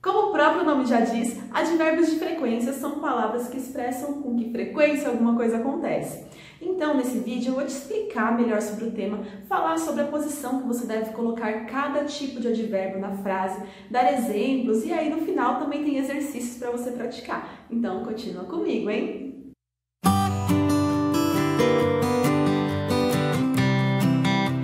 Como o próprio nome já diz, advérbios de frequência são palavras que expressam com que frequência alguma coisa acontece. Então, nesse vídeo eu vou te explicar melhor sobre o tema, falar sobre a posição que você deve colocar cada tipo de advérbio na frase, dar exemplos e aí no final também tem exercícios para você praticar. Então, continua comigo, hein?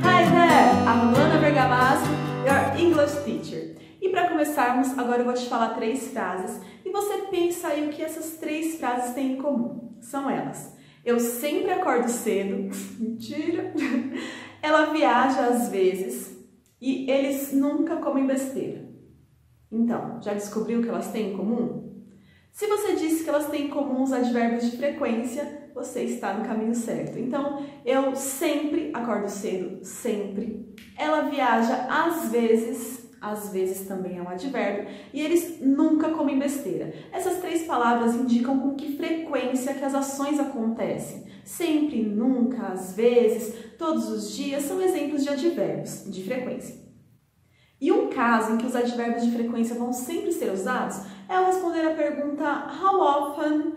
Hi there! I'm Luana Bergamasco, your English teacher. E para começarmos, agora eu vou te falar 3 frases e você pensa aí o que essas 3 frases têm em comum. São elas: eu sempre acordo cedo, mentira, ela viaja às vezes e eles nunca comem besteira. Então, já descobriu o que elas têm em comum? Se você disse que elas têm em comum os advérbios de frequência, você está no caminho certo. Então, eu sempre acordo cedo, sempre. Ela viaja às vezes também é um advérbio, e eles nunca comem besteira. Essas 3 palavras indicam com que frequência que as ações acontecem. Sempre, nunca, às vezes, todos os dias são exemplos de advérbios de frequência. E um caso em que os advérbios de frequência vão sempre ser usados é ao responder a pergunta how often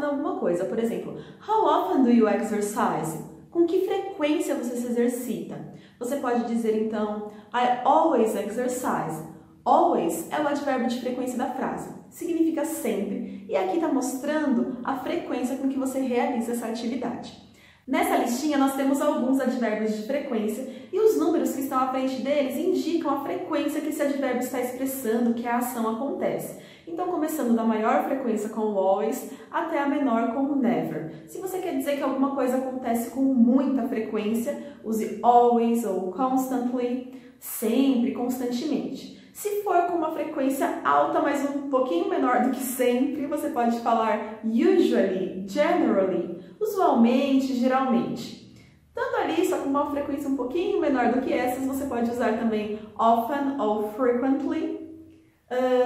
alguma coisa. Por exemplo, how often do you exercise? Com que frequência você se exercita? Você pode dizer então, I always exercise. Always é o advérbio de frequência da frase. Significa sempre. E aqui está mostrando a frequência com que você realiza essa atividade. Nessa listinha nós temos alguns advérbios de frequência e os números que estão à frente deles indicam a frequência que esse advérbio está expressando, que a ação acontece. Então, começando da maior frequência com o always até a menor com o never. Se você quer dizer que alguma coisa acontece com muita frequência, use always ou constantly, sempre, constantemente. Se for com uma frequência alta, mas um pouquinho menor do que sempre, você pode falar usually, generally, usualmente, geralmente. Tanto ali, só com uma frequência um pouquinho menor do que essas, você pode usar também often ou frequently.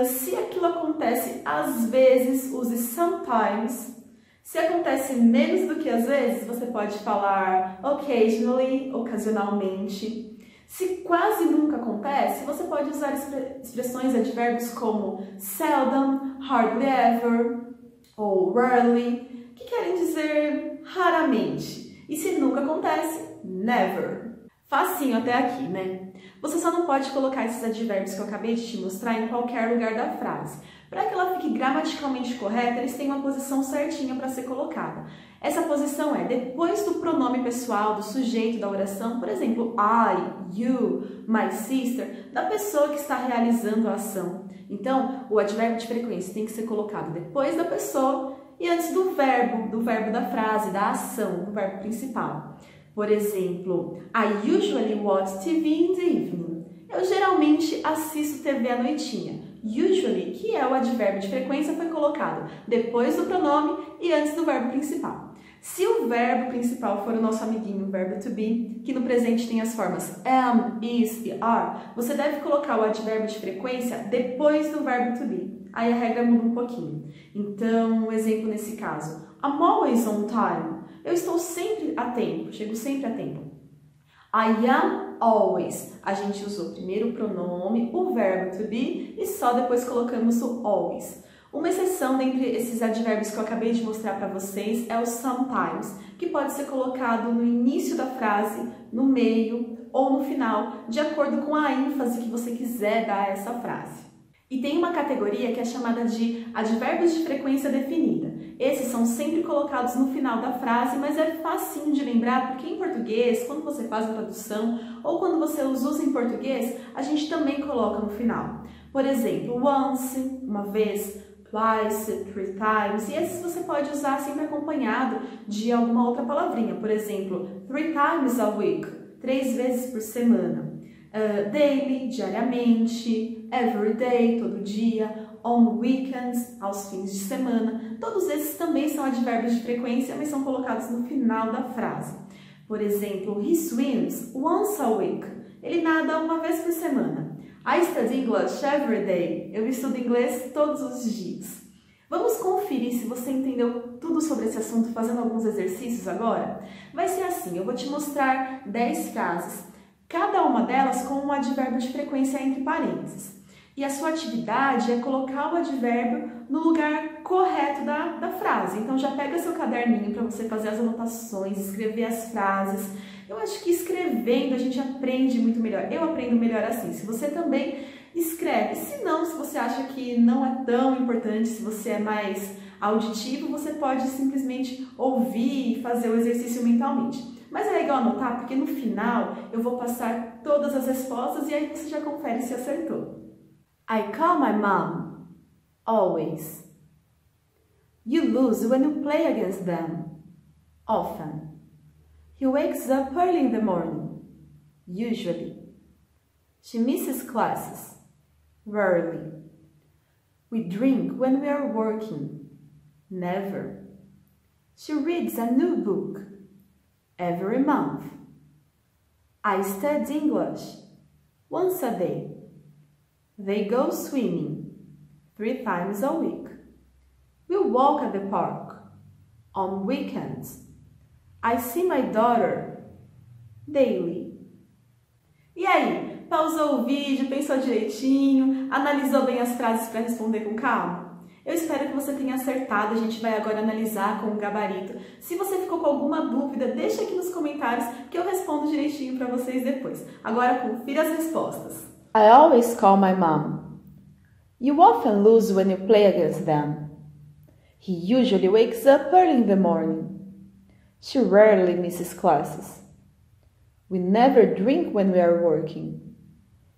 Se aquilo acontece às vezes, use sometimes. Se acontece menos do que às vezes, você pode falar occasionally, ocasionalmente. Se quase nunca acontece, você pode usar expressões, advérbios como seldom, hardly ever ou rarely, que querem dizer raramente. E se nunca acontece, never. Facinho até aqui, né? Você só não pode colocar esses advérbios que eu acabei de te mostrar em qualquer lugar da frase. Para que ela fique gramaticalmente correta, eles têm uma posição certinha para ser colocada. Essa posição é depois do pronome pessoal, do sujeito da oração, por exemplo, I, you, my sister, da pessoa que está realizando a ação. Então, o advérbio de frequência tem que ser colocado depois da pessoa e antes do verbo da frase, da ação, do verbo principal. Por exemplo, I usually watch TV in the evening. Eu geralmente assisto TV à noitinha. Usually, que é o advérbio de frequência, foi colocado depois do pronome e antes do verbo principal. Se o verbo principal for o nosso amiguinho, o verbo to be, que no presente tem as formas am, is e are, você deve colocar o advérbio de frequência depois do verbo to be. Aí a regra muda um pouquinho. Então, um exemplo nesse caso. I'm always on time. Eu estou sempre a tempo, chego sempre a tempo. I am always. A gente usou primeiro o pronome, o verbo to be e só depois colocamos o always. Uma exceção dentre esses advérbios que eu acabei de mostrar para vocês é o sometimes, que pode ser colocado no início da frase, no meio ou no final, de acordo com a ênfase que você quiser dar a essa frase. E tem uma categoria que é chamada de advérbios de frequência definida. Esses são sempre colocados no final da frase, mas é facinho de lembrar porque em português, quando você faz a tradução ou quando você os usa em português, a gente também coloca no final. Por exemplo, once, uma vez, twice, 3 times, e esses você pode usar sempre acompanhado de alguma outra palavrinha. Por exemplo, 3 times a week, 3 vezes por semana. Daily, diariamente, every day, todo dia, on weekends, aos fins de semana. Todos esses também são advérbios de frequência, mas são colocados no final da frase. Por exemplo, he swims once a week. Ele nada uma vez por semana. I study English every day. Eu estudo inglês todos os dias. Vamos conferir se você entendeu tudo sobre esse assunto fazendo alguns exercícios agora? Vai ser assim, eu vou te mostrar 10 frases, cada uma delas com um advérbio de frequência entre parênteses. E a sua atividade é colocar o advérbio no lugar correto da frase. Então já pega seu caderninho para você fazer as anotações, escrever as frases. Eu acho que escrevendo a gente aprende muito melhor. Eu aprendo melhor assim. Se você também escreve. Se não, se você acha que não é tão importante, se você é mais auditivo, você pode simplesmente ouvir e fazer o exercício mentalmente. Mas é legal anotar porque no final eu vou passar todas as respostas e aí você já confere se acertou. I call my mom, always. You lose when you play against them, often. He wakes up early in the morning, usually. She misses classes, rarely. We drink when we are working, never. She reads a new book every month. I study English once a day. They go swimming 3 times a week. We walk at the park on weekends. I see my daughter daily. E aí, pausou o vídeo, pensou direitinho, analisou bem as frases para responder com calma? Eu espero que você tenha acertado, a gente vai agora analisar com o gabarito. Se você ficou com alguma dúvida, deixa aqui nos comentários que eu respondo direitinho para vocês depois. Agora confira as respostas. I always call my mom. You often lose when you play against them. He usually wakes up early in the morning. She rarely misses classes. We never drink when we are working.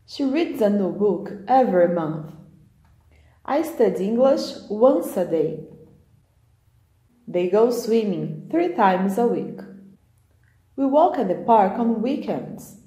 She reads a new book every month. I study English once a day. They go swimming 3 times a week. We walk at the park on weekends.